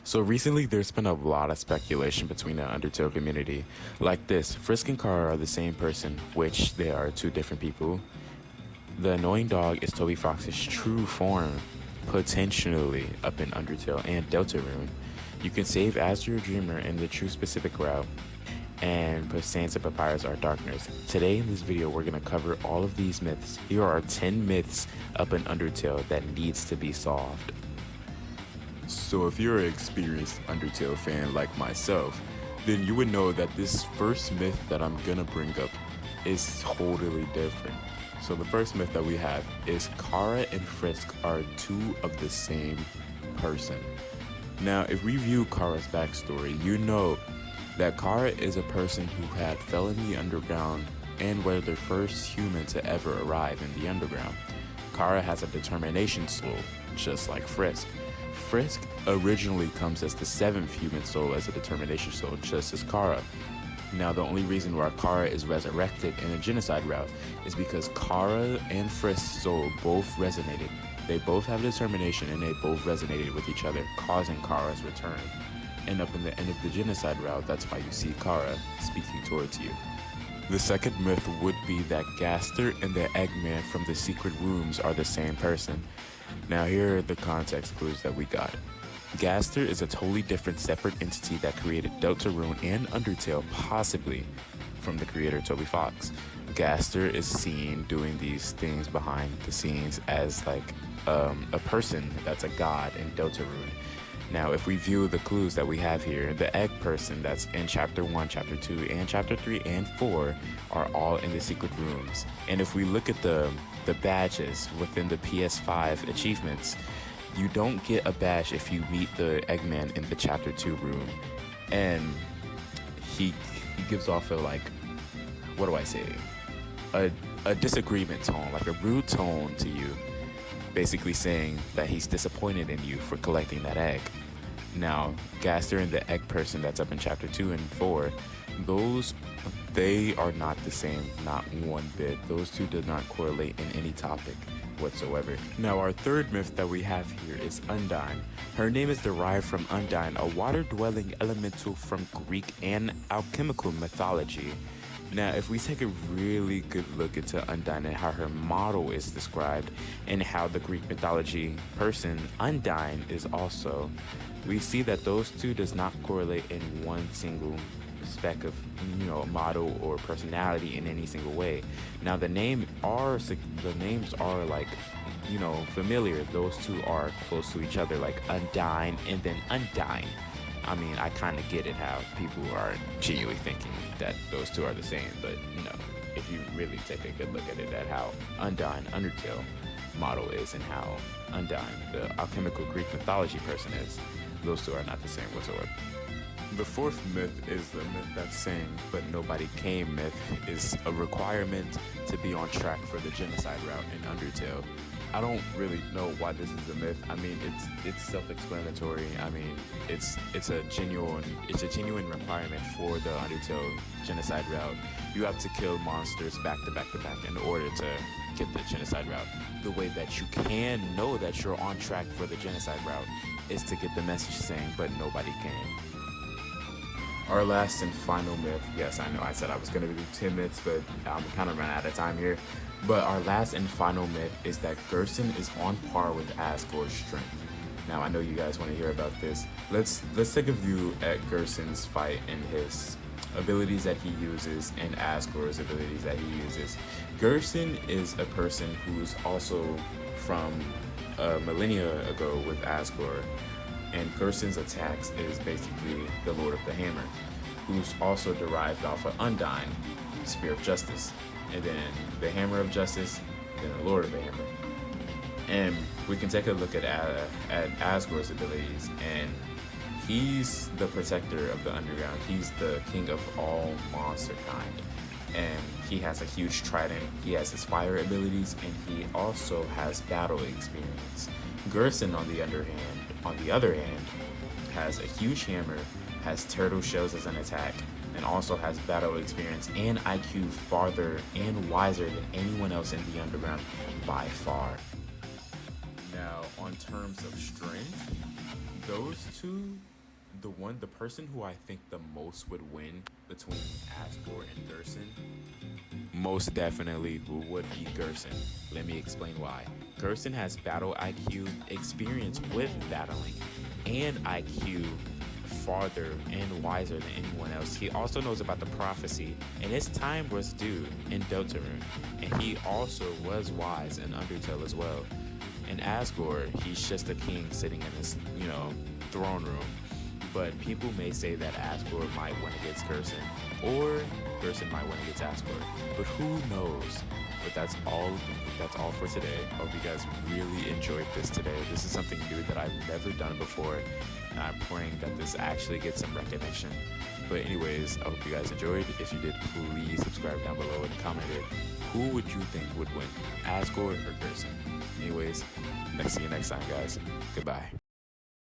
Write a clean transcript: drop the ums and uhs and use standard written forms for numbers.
So recently there's been a lot of speculation between the Undertale community. Like this, Frisk and Kara are the same person, which they are two different people. The annoying dog is Toby Fox's true form, potentially up in Undertale and Deltarune. You can save as your dreamer in the true specific route, and Sands and Papyrus are darkness. Today in this video we're going to cover all of these myths. Here are 10 myths up in Undertale that needs to be solved. So if you're an experienced Undertale fan like myself, then you would know that this first myth that I'm gonna bring up is totally different. So the first myth that we have is Kara and Frisk are two of the same person. Now, if we view Kara's backstory, you know that Kara is a person who had fell in the underground and were the first human to ever arrive in the underground. Kara has a determination soul, just like Frisk. Frisk originally comes as the 7th human soul as a determination soul, just as Kara. Now, the only reason why Kara is resurrected in a genocide route is because Kara and Frisk's soul both resonated. They both have determination and they both resonated with each other, causing Kara's return. And up in the end of the genocide route, that's why you see Kara speaking towards you. The second myth would be that Gaster and the Eggman from the secret rooms are the same person. Now here are the context clues that we got. Gaster is a totally different separate entity that created Deltarune and Undertale, possibly from the creator Toby Fox. Gaster is seen doing these things behind the scenes as like a person that's a god in Deltarune. Now, if we view the clues that we have here, the egg person that's in Chapter 1, Chapter 2, and Chapter 3 and 4 are all in the secret rooms. And if we look at the badges within the PS5 achievements, you don't get a badge if you meet the Eggman in the Chapter 2 room. And he gives off a, like, what do I say? A disagreement tone, like a rude tone to you, basically saying that he's disappointed in you for collecting that egg. Now, Gaster and the egg person that's up in Chapter 2 and 4, they are not the same, not one bit. Those two do not correlate in any topic whatsoever. Now, our third myth that we have here is Undine. Her name is derived from Undine, a water-dwelling elemental from Greek and alchemical mythology. Now, if we take a really good look into Undine and how her model is described and how the Greek mythology person Undine is also, we see that those two does not correlate in one single spec of, model or personality in any single way. Now, the names are like, familiar. Those two are close to each other, like Undine and then Undine. I mean, I kind of get it how people are genuinely thinking that those two are the same, but if you really take a good look at it, at how Undine Undertale model is and how Undine, the alchemical Greek mythology person, is, those two are not the same whatsoever. The fourth myth is the myth that's saying, but nobody came myth, is a requirement to be on track for the genocide route in Undertale. I don't really know why this is a myth. I mean, it's self-explanatory. I mean, it's a genuine requirement for the Undertale genocide route. You have to kill monsters back to back to back in order to get the genocide route. The way that you can know that you're on track for the genocide route is to get the message saying, but nobody came. Our last and final myth, yes, I know I said I was going to do 10 myths, but I'm kind of running out of time here. But our last and final myth is that Gerson is on par with Asgore's strength. Now, I know you guys want to hear about this. Let's take a view at Gerson's fight and his abilities that he uses and Asgore's abilities that he uses. Gerson is a person who's also from millennia ago with Asgore. And Gerson's attacks is basically the Lord of the Hammer, who's also derived off of Undine, Spear of Justice, and then the Hammer of Justice, then the Lord of the Hammer. And we can take a look at Asgore's abilities, and he's the protector of the underground. He's the king of all monster kind, and he has a huge trident. He has his fire abilities, and he also has battle experience. Gerson, on the other hand, has a huge hammer, has turtle shells as an attack, and also has battle experience and IQ farther and wiser than anyone else in the underground by far. Now, on terms of strength, those two The person who I think the most would win between Asgore and Gerson, most definitely would be Gerson. Let me explain why. Gerson has battle IQ, experience with battling, and IQ farther and wiser than anyone else. He also knows about the prophecy, and his time was due in Deltarune, and he also was wise in Undertale as well. In Asgore, he's just a king sitting in his, throne room. But people may say that Asgore might win against Gerson, or Gerson might win against Asgore. But who knows? But that's all. That's all for today. Hope you guys really enjoyed this today. This is something new that I've never done before, and I'm praying that this actually gets some recognition. But anyways, I hope you guys enjoyed. If you did, please subscribe down below and comment it. Who would you think would win, Asgore or Gerson? Anyways, see you next time, guys. Goodbye.